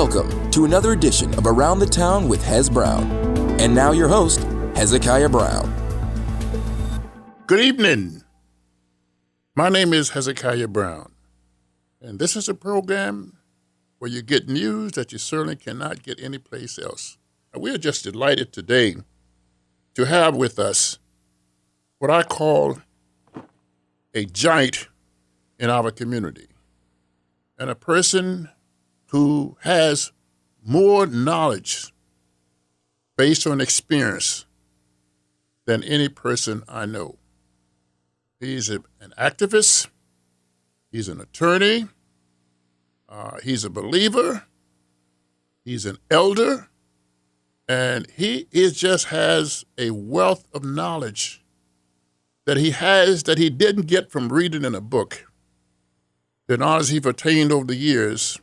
Welcome to another edition of Around the Town with Hez Brown. And now your host, Hezekiah Brown. Good evening. My name is Hezekiah Brown, and this is a program where you get news that you certainly cannot get anyplace else. And we are just delighted today to have with us what I call a giant in our community, and a person who has more knowledge based on experience than any person I know. He's an activist, he's an attorney, he's a believer, he's an elder, and he just has a wealth of knowledge that he has that he didn't get from reading in a book. The knowledge he's attained over the years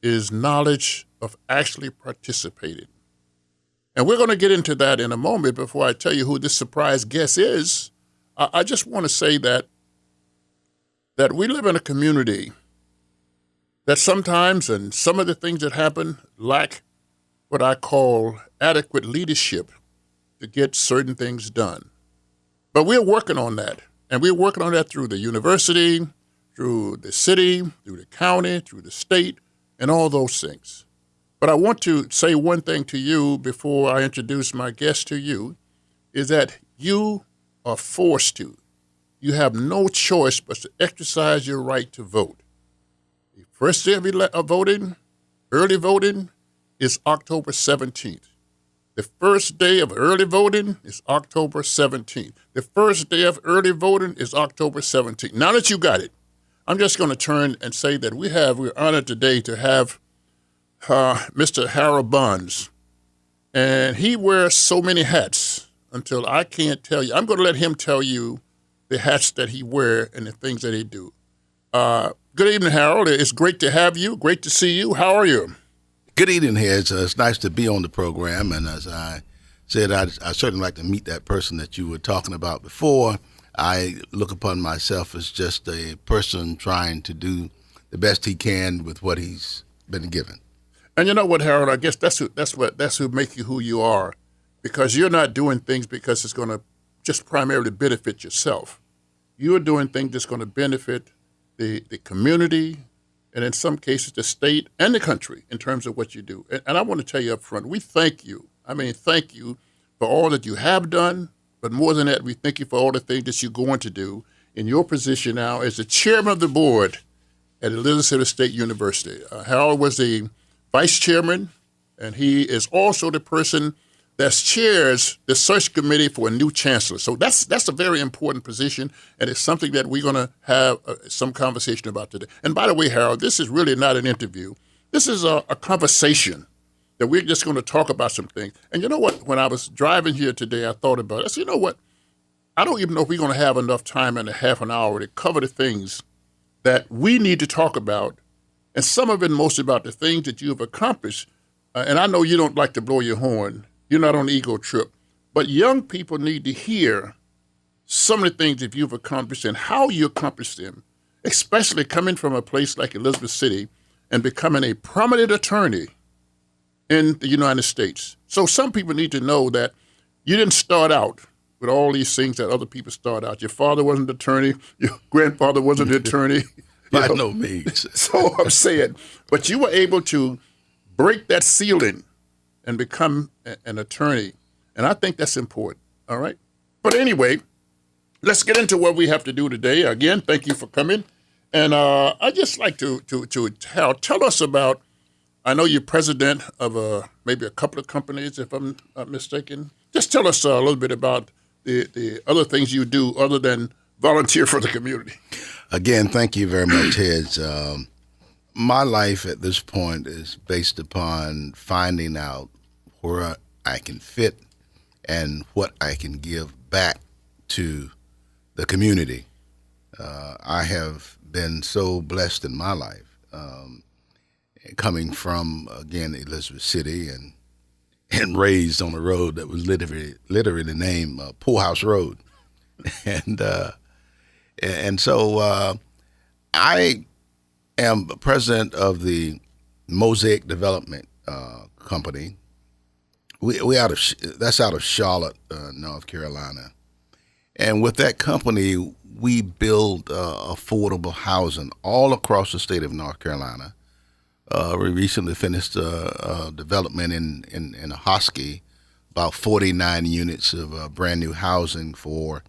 is knowledge of actually participating. And we're going to get into that in a moment. Before I tell you who this surprise guest is, I just want to say that we live in a community that sometimes, and some of the things that happen, lack what I call adequate leadership to get certain things done. But we're working on that. And we're working on that through the university, through the city, through the county, through the state, and all those things. But I want to say one thing to you before I introduce my guest to you, is that you are forced to. You have no choice but to exercise your right to vote. The first day of voting, early voting, is October 17th. The first day of early voting is October 17th. The first day of early voting is October 17th. Now that you got it, I'm just going to turn and say that we're honored today to have Mr. Harold Bonds. And he wears so many hats until I can't tell you. I'm going to let him tell you the hats that he wears and the things that he do. Good evening, Harold. It's great to have you. Great to see you. How are you? Good evening, Hez. It's nice to be on the program. And as I said, I certainly like to meet that person that you were talking about before. I look upon myself as just a person trying to do the best he can with what he's been given. And you know what, Harold? I guess that's who makes you who you are, because you're not doing things because it's going to just primarily benefit yourself. You are doing things that's going to benefit the community, and in some cases the state and the country in terms of what you do. And I want to tell you up front, we thank you. Thank you for all that you have done. But more than that, we thank you for all the things that you're going to do in your position now as the chairman of the board at Elizabeth State University. Harold was the vice chairman, and he is also the person that chairs the search committee for a new chancellor. So that's a very important position, and it's something that we're going to have some conversation about today. And by the way, Harold, this is really not an interview. This is a conversation that we're just going to talk about some things. And you know what? When I was driving here today, I thought about it. I said, you know what? I don't even know if we're going to have enough time in a half an hour to cover the things that we need to talk about. And some of it mostly about the things that you've accomplished. And I know you don't like to blow your horn. You're not on an ego trip. But young people need to hear some of the things that you've accomplished and how you accomplished them, especially coming from a place like Elizabeth City and becoming a prominent attorney in the United States. So some people need to know that you didn't start out with all these things that other people start out. Your father wasn't an attorney. Your grandfather wasn't an attorney. By no means. So I'm saying, but you were able to break that ceiling and become an attorney. And I think that's important, all right? But anyway, let's get into what we have to do today. Again, thank you for coming. And I'd just like to tell us about, I know you're president of maybe a couple of companies, if I'm not mistaken. Just tell us a little bit about the other things you do other than volunteer for the community. Again, thank you very much, Hez. My life at this point is based upon finding out where I can fit and what I can give back to the community. I have been so blessed in my life. Coming from, again, Elizabeth City and raised on a road that was literally named Poorhouse Road. And so I am president of the Mosaic Development Company. That's out of Charlotte, North Carolina. And with that company, we build affordable housing all across the state of North Carolina. We recently finished development in Hosky, about 49 units of brand new housing for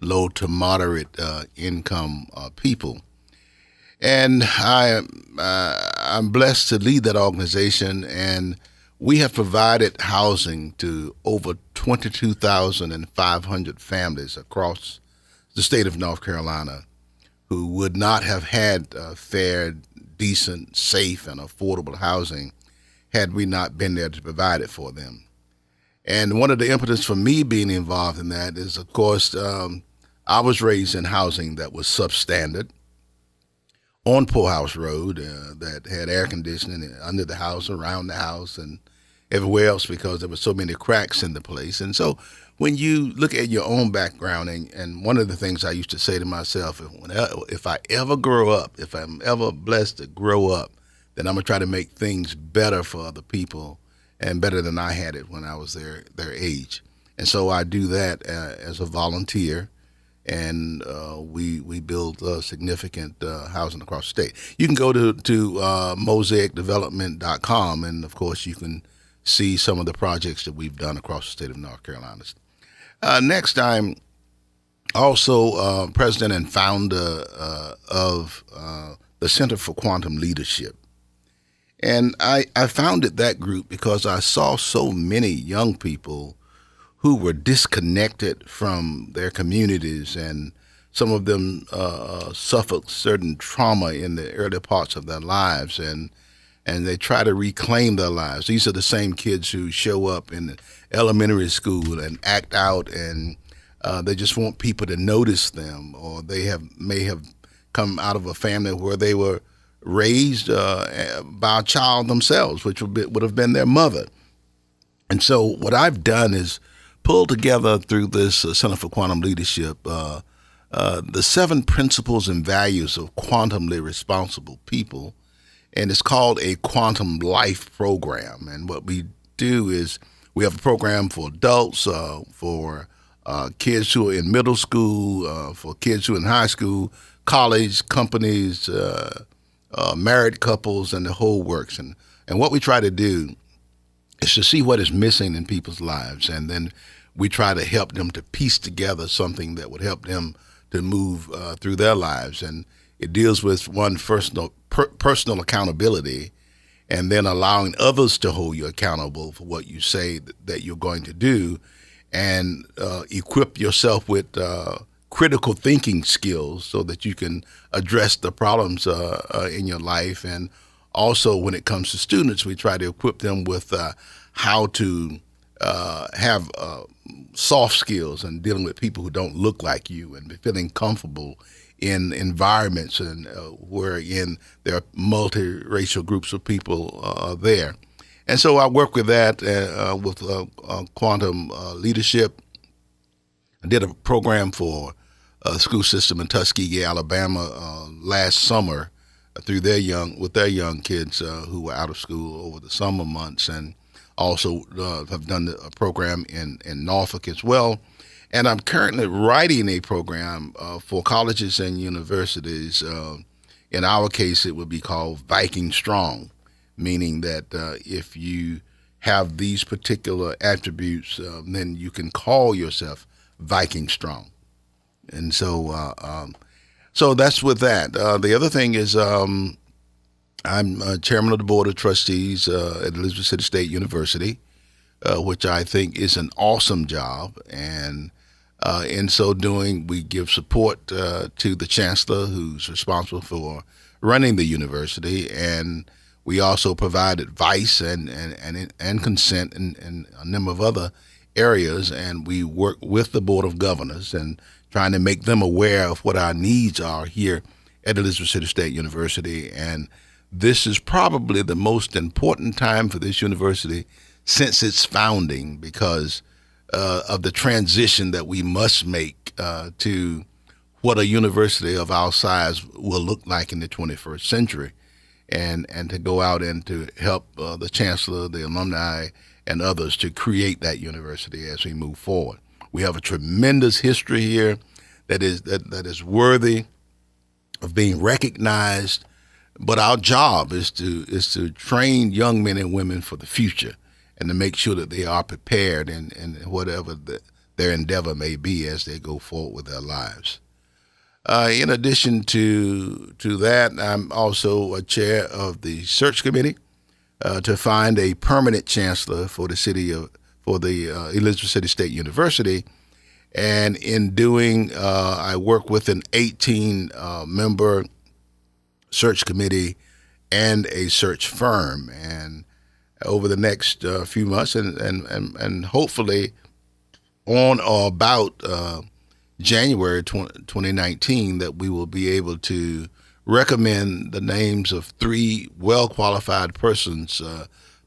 low to moderate income people. And I'm blessed to lead that organization, and we have provided housing to over 22,500 families across the state of North Carolina who would not have had fair, decent, safe, and affordable housing had we not been there to provide it for them. And one of the impetus for me being involved in that is, of course, I was raised in housing that was substandard on Poorhouse Road that had air conditioning under the house, around the house, and everywhere else because there were so many cracks in the place. And so when you look at your own background, and one of the things I used to say to myself, if I ever grow up, if I'm ever blessed to grow up, then I'm going to try to make things better for other people and better than I had it when I was their age. And so I do that as a volunteer, and we build significant housing across the state. You can go to mosaicdevelopment.com, and of course you can see some of the projects that we've done across the state of North Carolina. Next, I'm also president and founder of the Center for Quantum Leadership. And I founded that group because I saw so many young people who were disconnected from their communities, and some of them suffered certain trauma in the early parts of their lives, and they try to reclaim their lives. These are the same kids who show up in elementary school and act out, and they just want people to notice them, or they may have come out of a family where they were raised by a child themselves, which would have been their mother. And so what I've done is pull together through this Center for Quantum Leadership the 7 principles and values of quantumly responsible people, and it's called a Quantum Life Program. And what we do is we have a program for adults, for kids who are in middle school, for kids who are in high school, college, companies, married couples, and the whole works. And what we try to do is to see what is missing in people's lives, and then we try to help them to piece together something that would help them to move through their lives. And it deals with one personal accountability, and then allowing others to hold you accountable for what you say that you're going to do, and equip yourself with critical thinking skills so that you can address the problems in your life. And also, when it comes to students, we try to equip them with how to have soft skills and dealing with people who don't look like you, and feeling comfortable in environments and wherein there are multiracial groups of people there. And so I work with that with quantum leadership. I did a program for a school system in Tuskegee, Alabama last summer with their young kids who were out of school over the summer months, and also have done a program in Norfolk as well. And I'm currently writing a program for colleges and universities. In our case, it would be called Viking Strong, meaning that if you have these particular attributes, then you can call yourself Viking Strong. And so so that's with that. The other thing is I'm chairman of the Board of Trustees at Elizabeth City State University, which I think is an awesome job. And in so doing, we give support to the chancellor, who's responsible for running the university, and we also provide advice and consent in a number of other areas. And we work with the Board of Governors and trying to make them aware of what our needs are here at Elizabeth City State University. And this is probably the most important time for this university since its founding, because of the transition that we must make to what a university of our size will look like in the 21st century. and to go out and to help the chancellor, the alumni, and others to create that university as we move forward. We have a tremendous history here that is worthy of being recognized, but our job is to train young men and women for the future and to make sure that they are prepared in whatever their endeavor may be as they go forward with their lives. In addition to that, I'm also a chair of the search committee to find a permanent chancellor for the Elizabeth City State University. And in doing, I work with an 18-member search committee and a search firm. And over the next few months, and hopefully on or about January 2019, that we will be able to recommend the names of 3 well-qualified persons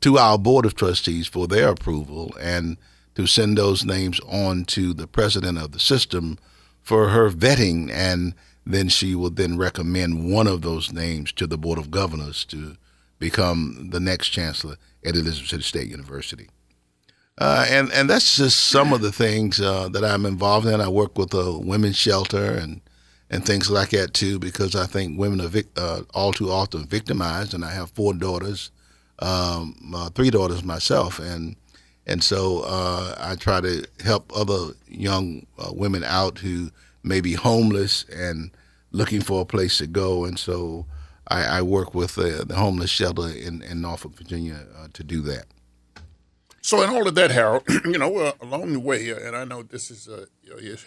to our Board of Trustees for their approval, and to send those names on to the president of the system for her vetting, and then she will then recommend one of those names to the Board of Governors to become the next chancellor at Elizabeth City State University. And that's just some of the things that I'm involved in. I work with a women's shelter and things like that too, because I think women are all too often victimized. And I have 4 daughters, 3 daughters myself, and so I try to help other young women out who may be homeless and looking for a place to go. And so I work with the homeless shelter in Norfolk, Virginia, to do that. So in all of that, Harold, along the way, and I know this is a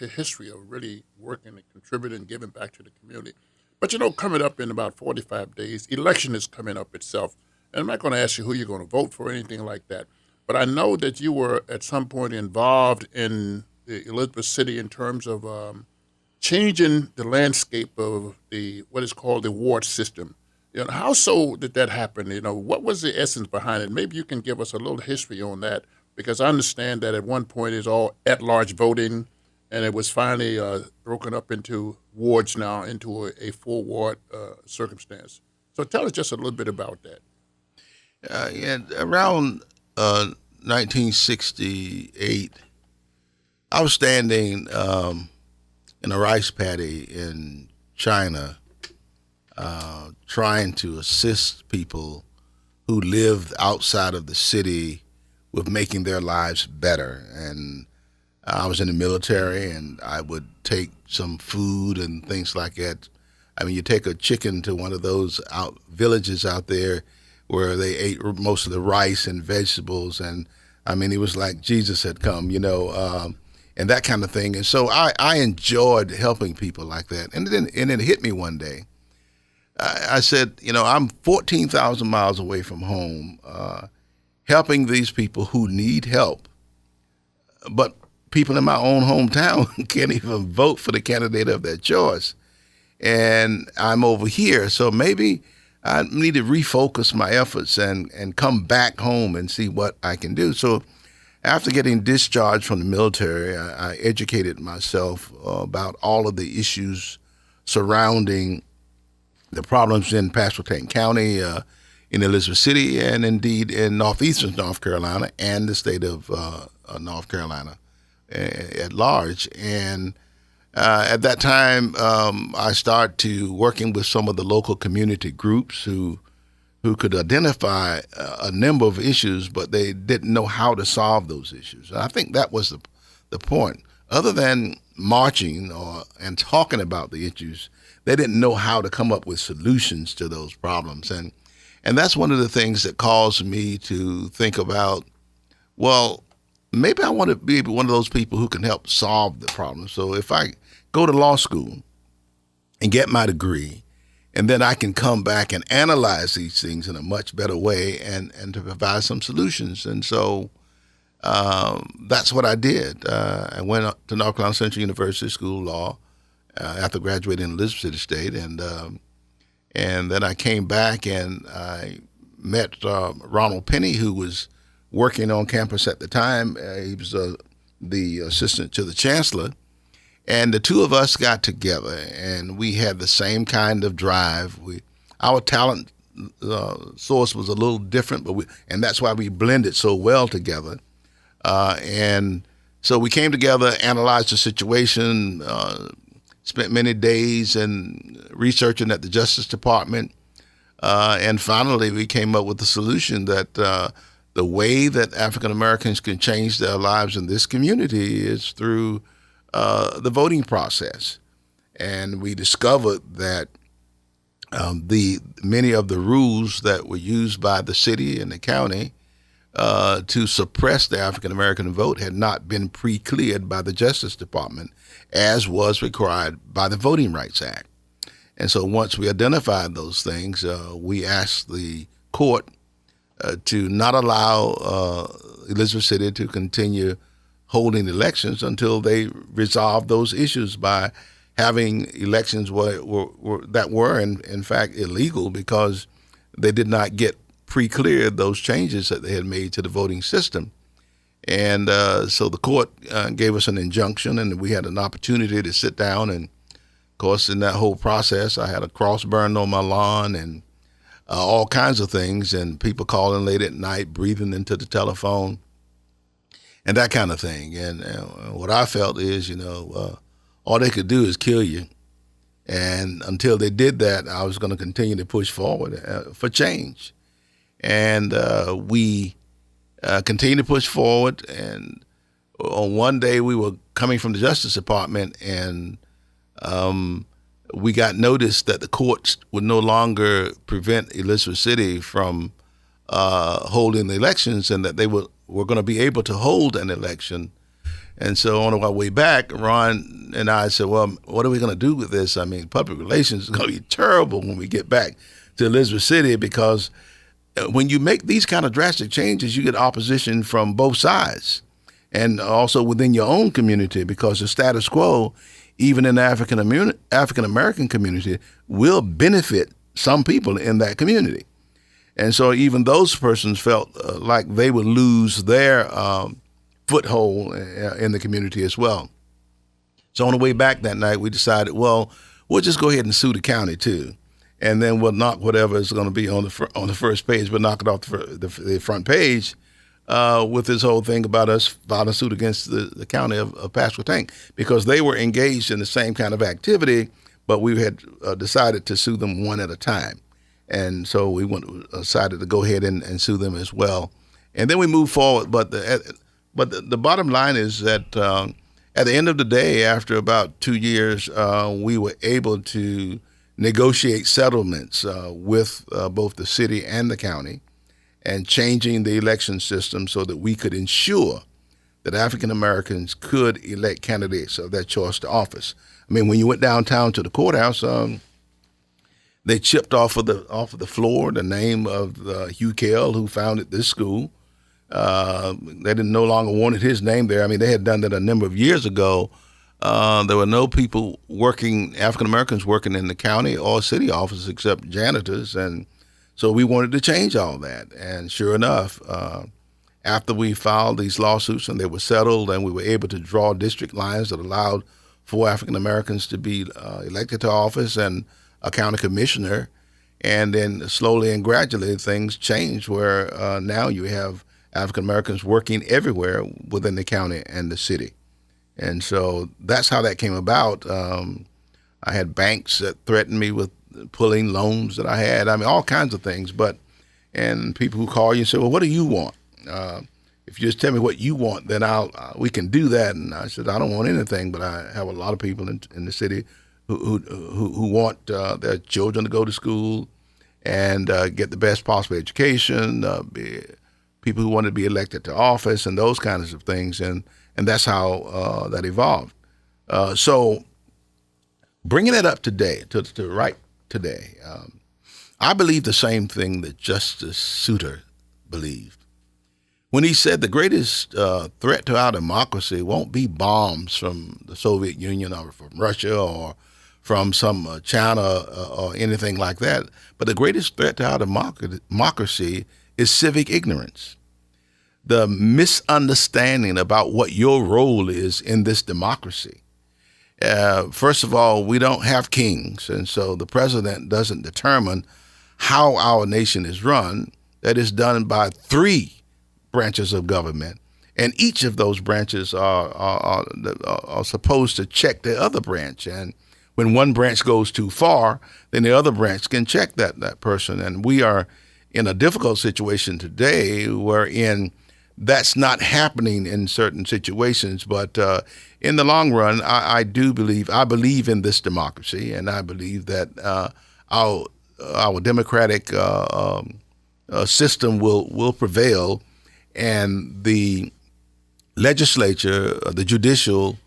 history of really working and contributing and giving back to the community. But, coming up in about 45 days, election is coming up itself. And I'm not going to ask you who you're going to vote for or anything like that. But I know that you were at some point involved in the Elizabeth City in terms of changing the landscape of what is called the ward system. How so did that happen? What was the essence behind it? Maybe you can give us a little history on that, because I understand that at one point it's all at-large voting, and it was finally broken up into wards now, into a 4-ward circumstance. So tell us just a little bit about that. Around 1968, I was standing in a rice paddy in China, trying to assist people who lived outside of the city with making their lives better. And I was in the military, and I would take some food and things like that. I mean, you take a chicken to one of those villages out there where they ate most of the rice and vegetables, and I mean, it was like Jesus had come, and that kind of thing. And so I enjoyed helping people like that. And then it hit me one day. I said, I'm 14,000 miles away from home, helping these people who need help, but people in my own hometown can't even vote for the candidate of their choice. And I'm over here, so maybe I need to refocus my efforts and come back home and see what I can do. So after getting discharged from the military, I educated myself about all of the issues surrounding the problems in Pasquotank County, in Elizabeth City, and indeed in northeastern North Carolina and the state of North Carolina at large. And at that time, I started to working with some of the local community groups who could identify a number of issues, but they didn't know how to solve those issues. And I think that was the point. Other than marching and talking about the issues, they didn't know how to come up with solutions to those problems. And that's one of the things that caused me to think about, well, maybe I want to be one of those people who can help solve the problem. So if I go to law school and get my degree, and then I can come back and analyze these things in a much better way and to provide some solutions. And so that's what I did. I went up to North Carolina Central University School of Law after graduating in Elizabeth City State, and then I came back and I met Ronald Penny, who was working on campus at the time. He was the assistant to the chancellor, and the two of us got together, and we had the same kind of drive. Our talent source was a little different, and that's why we blended so well together. And so we came together, analyzed the situation, spent many days in researching at the Justice Department, and finally we came up with the solution that the way that African Americans can change their lives in this community is through the voting process. And we discovered that many of the rules that were used by the city and the county to suppress the African American vote had not been pre-cleared by the Justice Department, as was required by the Voting Rights Act. And so once we identified those things, we asked the court to not allow Elizabeth City to continue holding elections until they resolved those issues by having elections that were in fact illegal because they did not get pre-cleared those changes that they had made to the voting system. And so the court gave us an injunction, and we had an opportunity to sit down. And of course, in that whole process, I had a cross burned on my lawn and all kinds of things, and people calling late at night, breathing into the telephone, and that kind of thing. And what I felt is, all they could do is kill you. And until they did that, I was going to continue to push forward for change. And we continued to push forward. And on one day, we were coming from the Justice Department, and we got notice that the courts would no longer prevent Elizabeth City from holding the elections, and that they were going to be able to hold an election. And so on our way back, Ron and I said, well, what are we going to do with this? I mean, public relations is going to be terrible when we get back to Elizabeth City, because when you make these kind of drastic changes, you get opposition from both sides and also within your own community, because the status quo, even in the African American community, will benefit some people in that community. And so even those persons felt like they would lose their foothold in the community as well. So on the way back that night, we decided, well, we'll just go ahead and sue the county too, and then we'll knock whatever is going to be on the first page, but knock it off the front page with this whole thing about us filing a suit against the county of Pasquotank, because they were engaged in the same kind of activity, but we had decided to sue them one at a time. And so we decided to go ahead and sue them as well. And then we moved forward. But the bottom line is that at the end of the day, after about 2 years, we were able to negotiate settlements with both the city and the county, and changing the election system so that we could ensure that African Americans could elect candidates of their choice to office. I mean, when you went downtown to the courthouse, they chipped off of the floor the name of Hugh Kell, who founded this school. They no longer wanted his name there. I mean, they had done that a number of years ago. There were no people African Americans working in the county or city offices except janitors, and so we wanted to change all that. And sure enough, after we filed these lawsuits and they were settled, and we were able to draw district lines that allowed for African Americans to be elected to office and a county commissioner, and then slowly and gradually things changed where now you have African Americans working everywhere within the county and the city. And so that's how that came about. I had banks that threatened me with pulling loans that I had. I mean, all kinds of things. And people who call you and say, well, what do you want? If you just tell me what you want, then we can do that. And I said, I don't want anything, but I have a lot of people in the city who want their children to go to school and get the best possible education, people who want to be elected to office and those kinds of things. And that's how that evolved. So bringing it up today, to right today, I believe the same thing that Justice Souter believed when he said the greatest threat to our democracy won't be bombs from the Soviet Union or from Russia or from some China or anything like that, but the greatest threat to our democracy is civic ignorance. The misunderstanding about what your role is in this democracy. First of all, we don't have kings, and so the president doesn't determine how our nation is run, that is done by 3 branches of government, and each of those branches are supposed to check the other branch. And when one branch goes too far, then the other branch can check that person. And we are in a difficult situation today wherein that's not happening in certain situations. But in the long run, I believe in this democracy, and I believe that our democratic system will prevail, and the legislature, the judicial,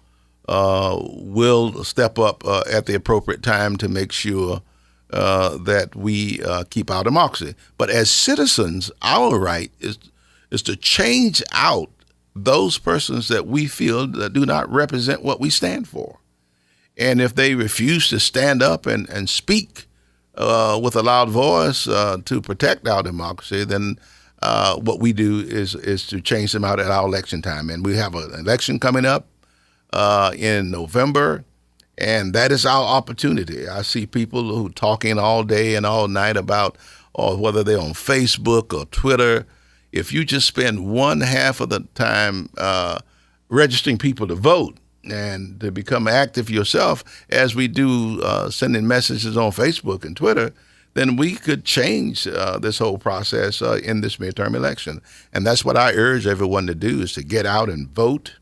will step up at the appropriate time to make sure that we keep our democracy. But as citizens, our right is to change out those persons that we feel that do not represent what we stand for. And if they refuse to stand up and speak with a loud voice to protect our democracy, then what we do is to change them out at our election time. And we have an election coming up in November, and that is our opportunity. I see people who talking all day and all night about, or whether they're on Facebook or Twitter. If you just spend one half of the time registering people to vote and to become active yourself, as we do sending messages on Facebook and Twitter, then we could change this whole process in this midterm election. And that's what I urge everyone to do, is to get out and vote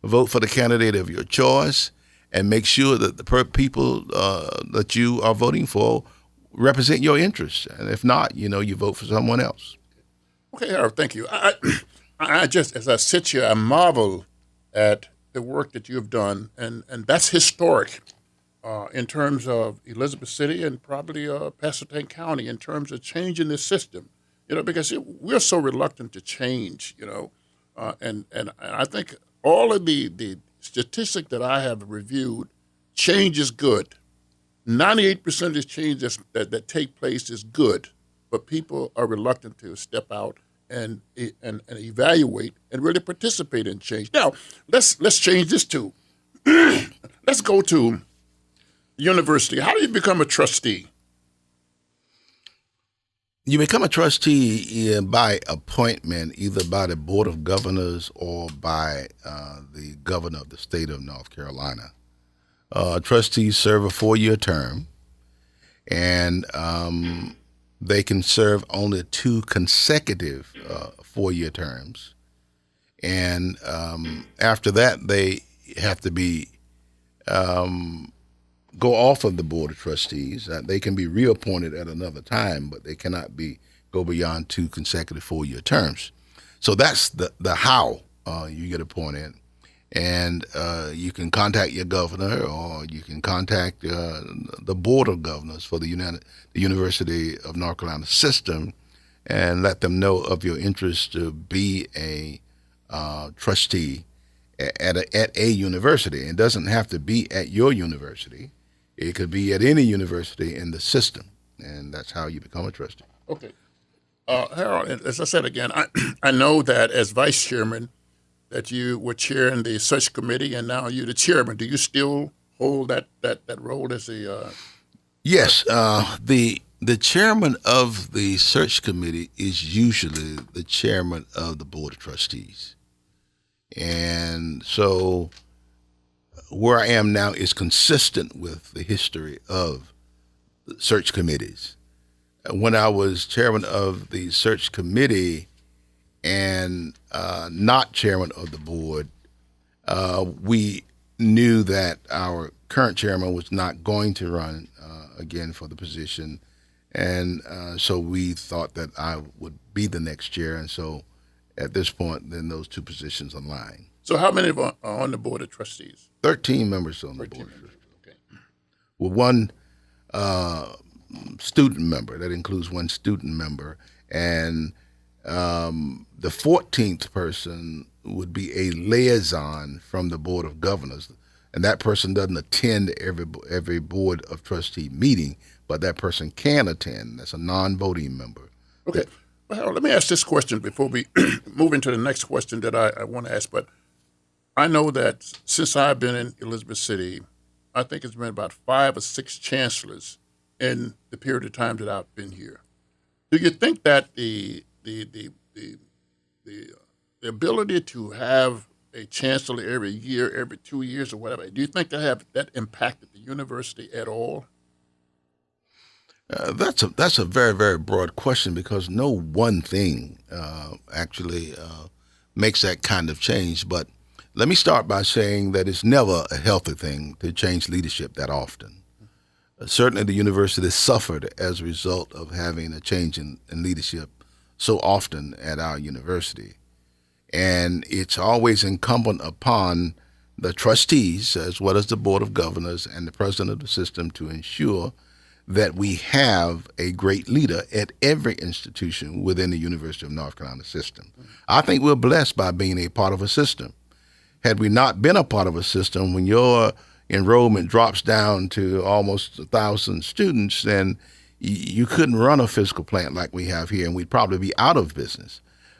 for the candidate of your choice, and make sure that the people that you are voting for represent your interests. And if not, you vote for someone else. Okay, Harold, thank you. I just, as I sit here, I marvel at the work that you've done, and that's historic in terms of Elizabeth City and probably Pasquotank County in terms of changing the system, because we're so reluctant to change, and I think all of the statistics that I have reviewed, change is good. 98% of the changes that take place is good, but people are reluctant to step out and evaluate and really participate in change. Now, let's change this too. Let's go to university. How do you become a trustee? You become a trustee by appointment, either by the Board of Governors or by the governor of the state of North Carolina. Trustees serve a 4-year term, and they can serve only 2 consecutive 4-year terms. And after that, they have to be go off of the Board of Trustees. They can be reappointed at another time, but they cannot go beyond 2 consecutive 4-year terms. So that's the how you get appointed. And you can contact your governor, or you can contact the Board of Governors for the University of North Carolina system, and let them know of your interest to be a trustee at a university. It doesn't have to be at your university. It could be at any university in the system, and that's how you become a trustee. Okay. Harold, as I said again, I know that as vice chairman that you were chairing the search committee, and now you're the chairman. Do you still hold that role as a... Yes. The chairman of the search committee is usually the chairman of the Board of Trustees. And so where I am now is consistent with the history of search committees. When I was chairman of the search committee and not chairman of the board, we knew that our current chairman was not going to run again for the position. And so we thought that I would be the next chair. And so at this point, then those 2 positions align. So how many are on the Board of Trustees? 13 members on the board. Okay. With 1 student member. That includes 1 student member. And the 14th person would be a liaison from the Board of Governors. And that person doesn't attend every Board of Trustee meeting, but that person can attend. That's a non-voting member. Okay. Well, Harold, let me ask this question before we move into the next question that I want to ask. But I know that since I've been in Elizabeth City, I think it's been about 5 or 6 chancellors in the period of time that I've been here. Do you think that the ability to have a chancellor every year, every 2 years or whatever, do you think that impacted the university at all? That's a very, very broad question because no one thing actually makes that kind of change. But let me start by saying that it's never a healthy thing to change leadership that often. Certainly the university suffered as a result of having a change in leadership so often at our university. And it's always incumbent upon the trustees, as well as the board of governors and the president of the system, to ensure that we have a great leader at every institution within the University of North Carolina system. I think we're blessed by being a part of a system. Had we not been a part of a system, when your enrollment drops down to almost 1,000 students, then you couldn't run a physical plant like we have here, and we'd probably be out of business.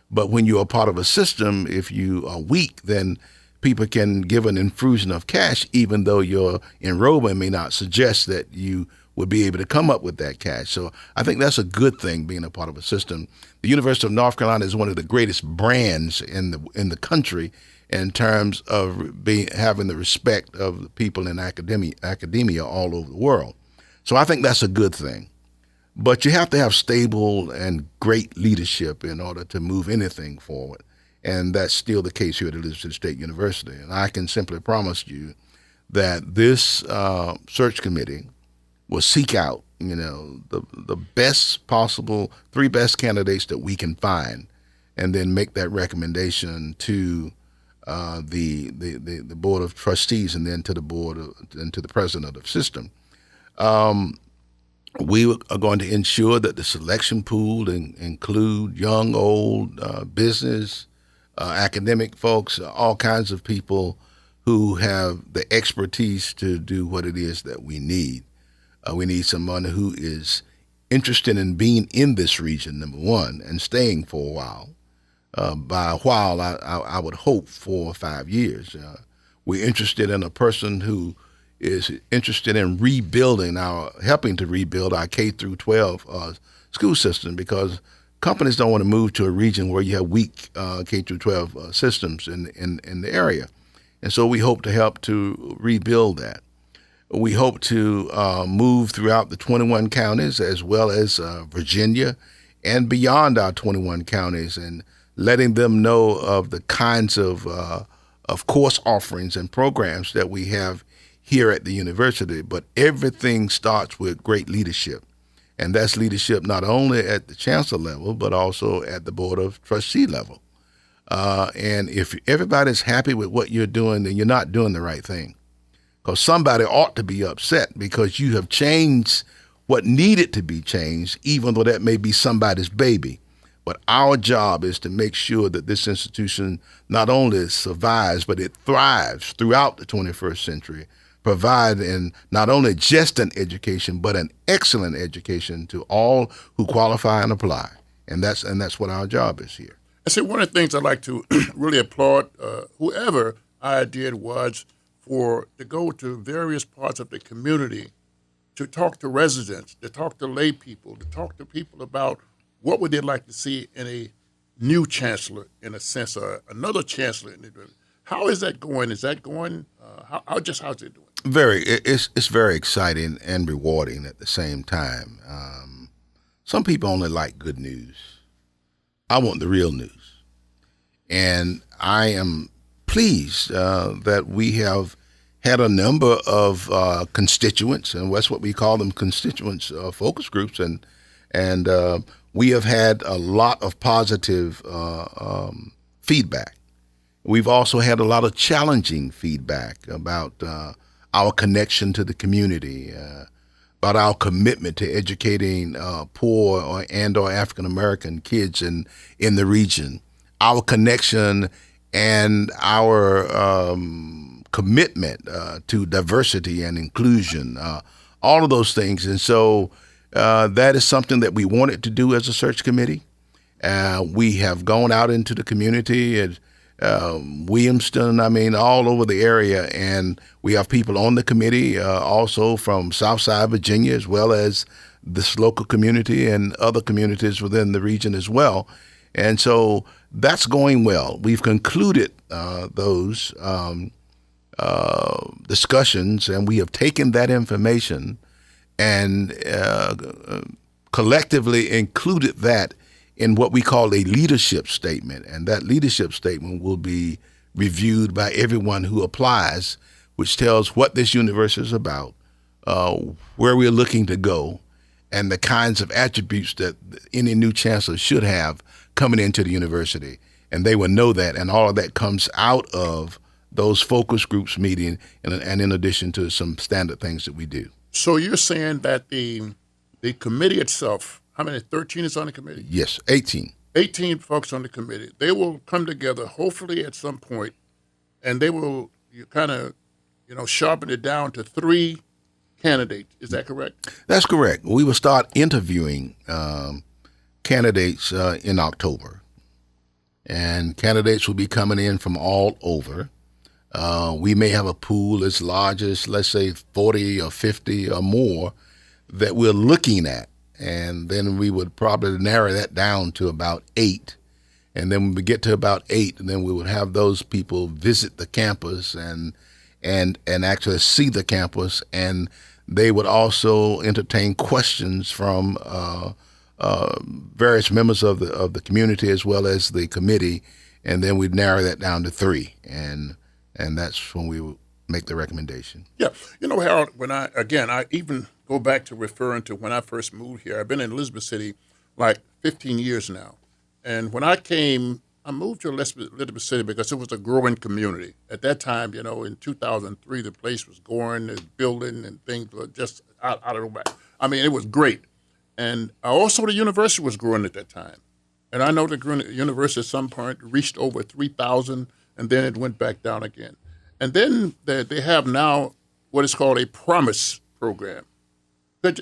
But when you're a part of a system, if you are weak, then people can give an infusion of cash, even though your enrollment may not suggest that you would be able to come up with that cash. So I think that's a good thing, being a part of a system. The University of North Carolina is one of the greatest brands in the country in terms of having the respect of the people in academia all over the world. So I think that's a good thing. But you have to have stable and great leadership in order to move anything forward. And that's still the case here at Elizabeth State University. And I can simply promise you that this search committee will seek out, the best possible, 3 best candidates that we can find, and then make that recommendation to the board of trustees, and then to the board and to the president of the system. We are going to ensure that the selection pool include young, old, business, academic folks, all kinds of people who have the expertise to do what it is that we need. We need someone who is interested in being in this region, number one, and staying for a while. By a while, I would hope 4 or 5 years. We're interested in a person who is interested in helping to rebuild our K through 12 school system, because companies don't want to move to a region where you have weak K through 12 systems in the area. And so we hope to help to rebuild that. We hope to move throughout the 21 counties, as well as Virginia and beyond our 21 counties, and letting them know of the kinds of course offerings and programs that we have here at the university. But everything starts with great leadership. And that's leadership not only at the chancellor level, but also at the board of trustee level. And if everybody's happy with what you're doing, then you're not doing the right thing. Because somebody ought to be upset because you have changed what needed to be changed, even though that may be somebody's baby. But our job is to make sure that this institution not only survives, but it thrives throughout the 21st century, providing not only just an education, but an excellent education to all who qualify and apply. And that's what our job is here. I say one of the things I'd like to really applaud whoever idea it was to go to various parts of the community to talk to residents, to talk to lay people, to talk to people about what would they like to see in a new chancellor, in a sense, or another chancellor. How is that going? Is that going? How's it doing? It's very exciting and rewarding at the same time. Some people only like good news. I want the real news. And I am pleased that we have had a number of constituents, and that's what we call them, constituents focus groups, and we have had a lot of positive feedback. We've also had a lot of challenging feedback about our connection to the community, about our commitment to educating poor or African American kids in the region, our connection and our commitment to diversity and inclusion, all of those things. And so that is something that we wanted to do as a search committee. We have gone out into the community at Williamston, all over the area, and we have people on the committee also from Southside Virginia, as well as this local community and other communities within the region as well. And so that's going well. We've concluded those discussions, and we have taken that information and collectively included that in what we call a leadership statement. And that leadership statement will be reviewed by everyone who applies, which tells what this university is about, where we're looking to go, and the kinds of attributes that any new chancellor should have coming into the university. And they will know that, and all of that comes out of those focus groups meeting, and in addition to some standard things that we do. So you're saying that the committee itself, how many, 13 is on the committee? Yes, 18. 18 folks on the committee. They will come together, hopefully at some point, and they will kind of, sharpen it down to 3 candidates. Is that correct? That's correct. We will start interviewing candidates in October, and candidates will be coming in from all over. We may have a pool as large as, let's say, 40 or 50 or more that we're looking at, and then we would probably narrow that down to about 8. And then when we get to about 8, then we would have those people visit the campus and actually see the campus, and they would also entertain questions from various members of the community as well as the committee, and then we'd narrow that down to 3, and that's when we would make the recommendation. Yeah, Harold, when I even go back to referring to when I first moved here. I've been in Elizabeth City like 15 years now, and when I came, I moved to Elizabeth City because it was a growing community. At that time, in 2003, the place was going and building and things were just out of the back. I mean, it was great. And also the university was growing at that time. And I know the university at some point reached over 3,000, and then it went back down again. And then they have now what is called a promise program. But,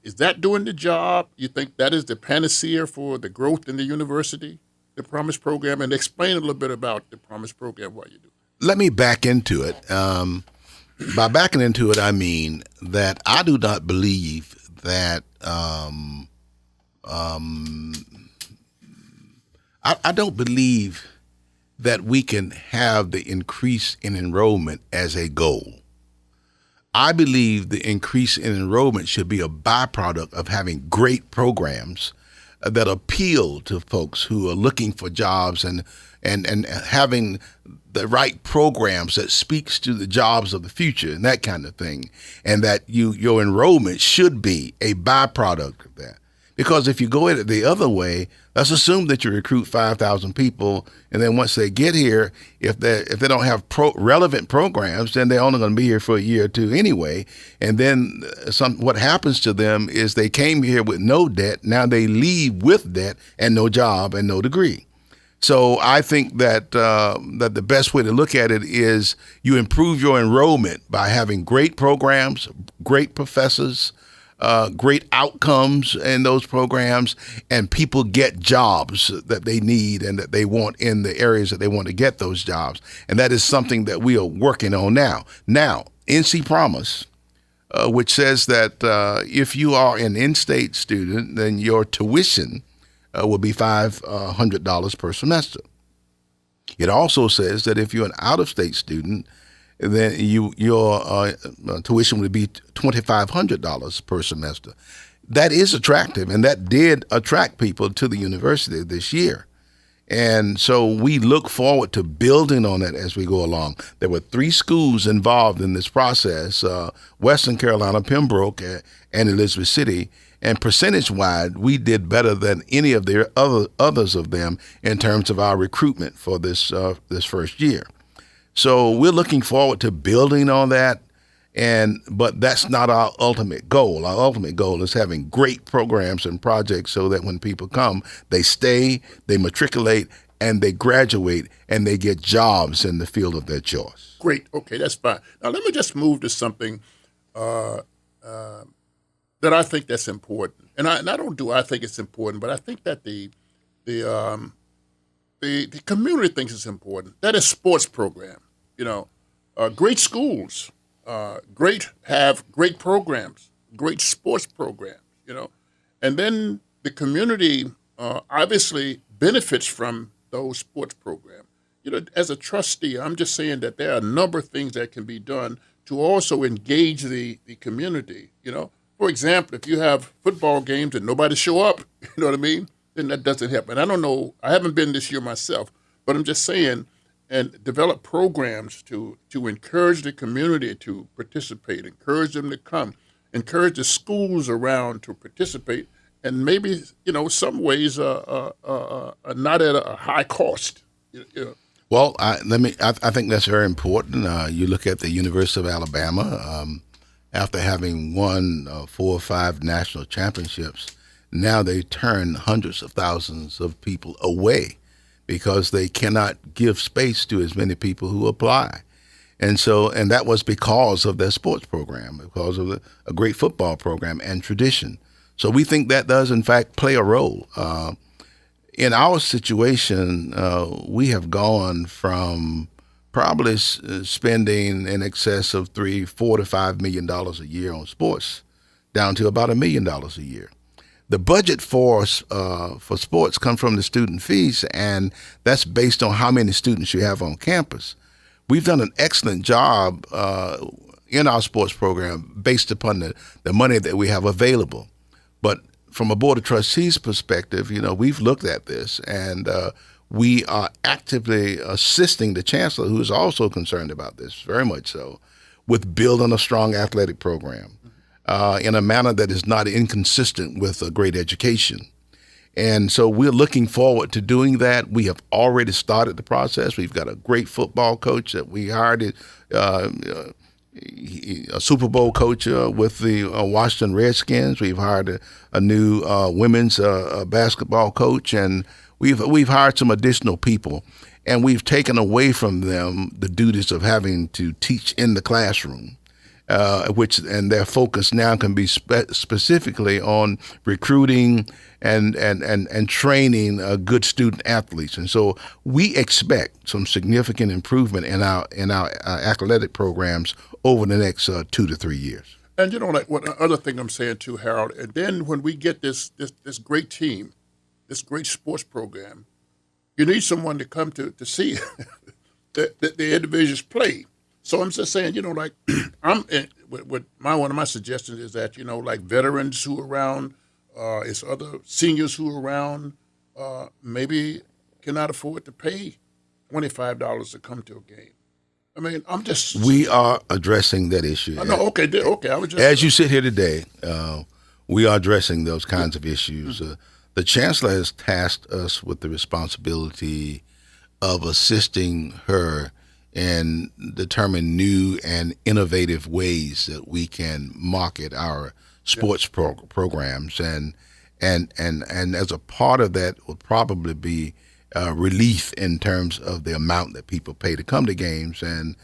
is that doing the job? You think that is the panacea for the growth in the university, the promise program? And explain a little bit about the promise program, what you do. Let me back into it. By backing into it, I mean that I do not believe that I don't believe that we can have the increase in enrollment as a goal. I believe the increase in enrollment should be a byproduct of having great programs that appeal to folks who are looking for jobs and having the right programs that speaks to the jobs of the future and that kind of thing, and that your enrollment should be a byproduct of that. Because if you go at it the other way, let's assume that you recruit 5,000 people, and then once they get here, if they don't have relevant programs, then they're only going to be here for a year or two anyway. And then what happens to them is they came here with no debt. Now they leave with debt and no job and no degree. So I think that that the best way to look at it is you improve your enrollment by having great programs, great professors, great outcomes in those programs, and people get jobs that they need and that they want in the areas that they want to get those jobs. And that is something that we are working on now. Now, NC Promise, which says that if you are an in-state student, then your tuition will be $500 per semester. It also says that if you're an out-of-state student, then your tuition would be $2,500 per semester. That is attractive, and that did attract people to the university this year. And so we look forward to building on that as we go along. There were 3 schools involved in this process, Western Carolina, Pembroke, and Elizabeth City. And percentage-wise, we did better than any of the others of them in terms of our recruitment for this first year. So we're looking forward to building on that, but that's not our ultimate goal. Our ultimate goal is having great programs and projects so that when people come, they stay, they matriculate, and they graduate, and they get jobs in the field of their choice. Great. Okay, that's fine. Now let me just move to something that I think that's important, and I think it's important, but I think that the community thinks it's important. That is sports program. Great schools, have great programs, great sports programs, and then the community obviously benefits from those sports programs. As a trustee, I'm just saying that there are a number of things that can be done to also engage the community. For example, if you have football games and nobody show up, you know what I mean, then that doesn't happen. I don't know. I haven't been this year myself, but I'm just saying, and develop programs to encourage the community to participate, encourage them to come, encourage the schools around to participate, and maybe some ways are not at a high cost. Well, I think that's very important. You look at the University of Alabama. After having won 4 or 5 national championships, now they turn hundreds of thousands of people away because they cannot give space to as many people who apply. And that was because of their sports program, because of a great football program and tradition. So we think that does, in fact, play a role. In our situation, we have gone from probably spending in excess of $4 to $5 million a year on sports, down to about $1 million a year. The budget for sports comes from the student fees, and that's based on how many students you have on campus. We've done an excellent job in our sports program based upon the money that we have available. But from a Board of Trustees perspective, we've looked at this, and we are actively assisting the chancellor, who is also concerned about this, very much so, with building a strong athletic program in a manner that is not inconsistent with a great education. And so we're looking forward to doing that. We have already started the process. We've got a great football coach that we hired, a Super Bowl coach with the Washington Redskins. We've hired a new women's basketball coach, and we've hired some additional people, and we've taken away from them the duties of having to teach in the classroom, and their focus now can be specifically on recruiting and training good student athletes. And so we expect some significant improvement in our athletic programs over the next 2 to 3 years. And what other thing I'm saying too, Harold, and then when we get this great team, this great sports program, you need someone to come to see the individuals play. So I'm just saying, one of my suggestions is that, like veterans who are around, it's other seniors who are around, maybe cannot afford to pay $25 to come to a game. I mean, We are addressing that issue. No, okay. I was just. As you sit here today, we are addressing those kinds of issues. The chancellor has tasked us with the responsibility of assisting her and determine new and innovative ways that we can market our sports programs, and as a part of that will probably be relief in terms of the amount that people pay to come to games, and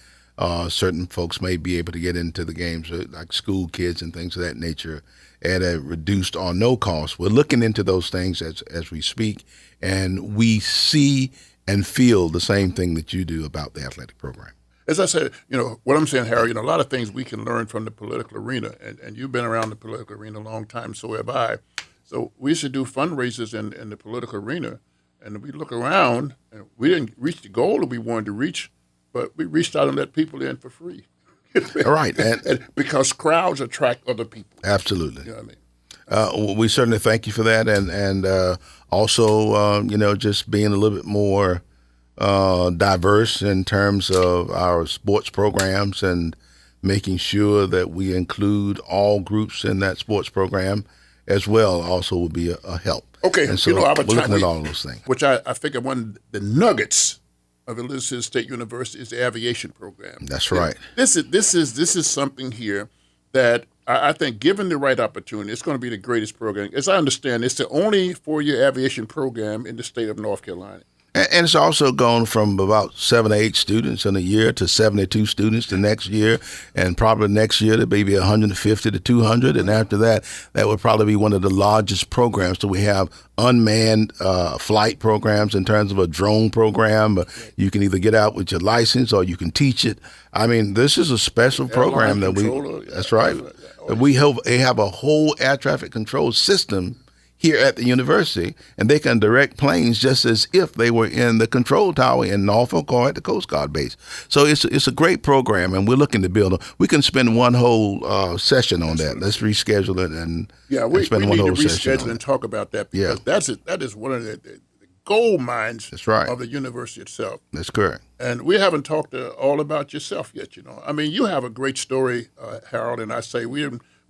certain folks may be able to get into the games, like school kids and things of that nature, at a reduced or no cost. We're looking into those things as we speak, and we see and feel the same thing that you do about the athletic program. As I said, what I'm saying, Harry, a lot of things we can learn from the political arena, and you've been around the political arena a long time, so have I. So we should do fundraisers in the political arena, and we look around, and we didn't reach the goal that we wanted to reach, but we reached out and let people in for free. All right. And because crowds attract other people. Absolutely. You know what I mean? We certainly thank you for that, and also, just being a little bit more diverse in terms of our sports programs and making sure that we include all groups in that sports program as well also will be a help. Okay, and so we're looking at all those things. Which I figure one of the nuggets of Elizabeth State University is the aviation program. That's right. This is something here that I think, given the right opportunity, it's going to be the greatest program. As I understand, it's the only 4-year aviation program in the state of North Carolina. And it's also gone from about 7 or 8 students in a year to 72 students the next year, and probably next year there may be 150 to 200, and after that, that would probably be one of the largest programs. So we have unmanned flight programs in terms of a drone program. You can either get out with your license or you can teach it. I mean, this is a special program that that's right. We have a whole air traffic control system here at the university, and they can direct planes just as if they were in the control tower in Norfolk or at the Coast Guard base. So it's a great program, and we're looking to build it. We can spend one whole session on that. Let's reschedule it and spend one whole session. We need to reschedule and talk about that, because that is one of the gold mines of the university itself. That's correct. And we haven't talked all about yourself yet. I mean, you have a great story, Harold, and I say we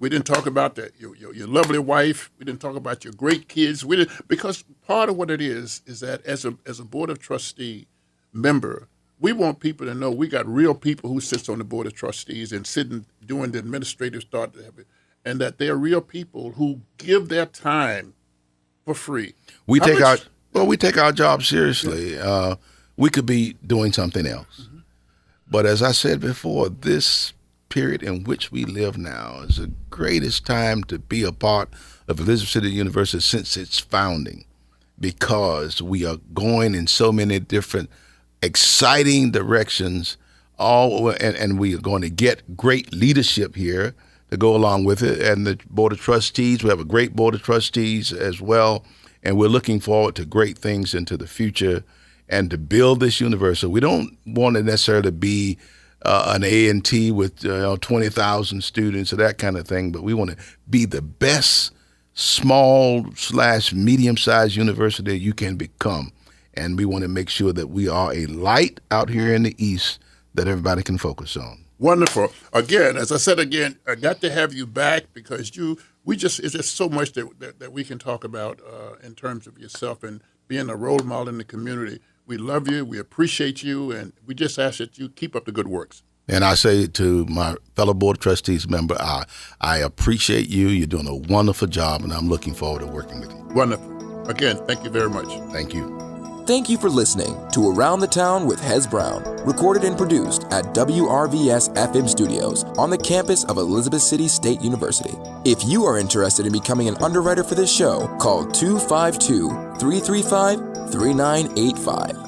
didn't talk about your lovely wife. We didn't talk about your great kids. Because part of what it is that as a Board of Trustee member, we want people to know we got real people who sits on the Board of Trustees and sitting doing the administrative stuff, and that they're real people who give their time for free. We take our job seriously. We could be doing something else. Mm-hmm. But as I said before, this period in which we live now is the greatest time to be a part of Elizabeth City University since its founding, because we are going in so many different exciting directions, and we are going to get great leadership here to go along with it. And the Board of Trustees, we have a great Board of Trustees as well, and we're looking forward to great things into the future and to build this university. We don't want to necessarily be an A&T with 20,000 students or that kind of thing, but we want to be the best small/medium-sized university you can become. And we want to make sure that we are a light out here in the East that everybody can focus on. Wonderful. Again, as I said again, I got to have you back because it's just so much that we can talk about in terms of yourself and being a role model in the community. We love you, we appreciate you, and we just ask that you keep up the good works. And I say to my fellow Board of Trustees member, I appreciate you. You're doing a wonderful job, and I'm looking forward to working with you. Wonderful. Again, thank you very much. Thank you. Thank you for listening to Around the Town with Hez Brown, recorded and produced at WRVS-FM Studios on the campus of Elizabeth City State University. If you are interested in becoming an underwriter for this show, call 252-335-3985.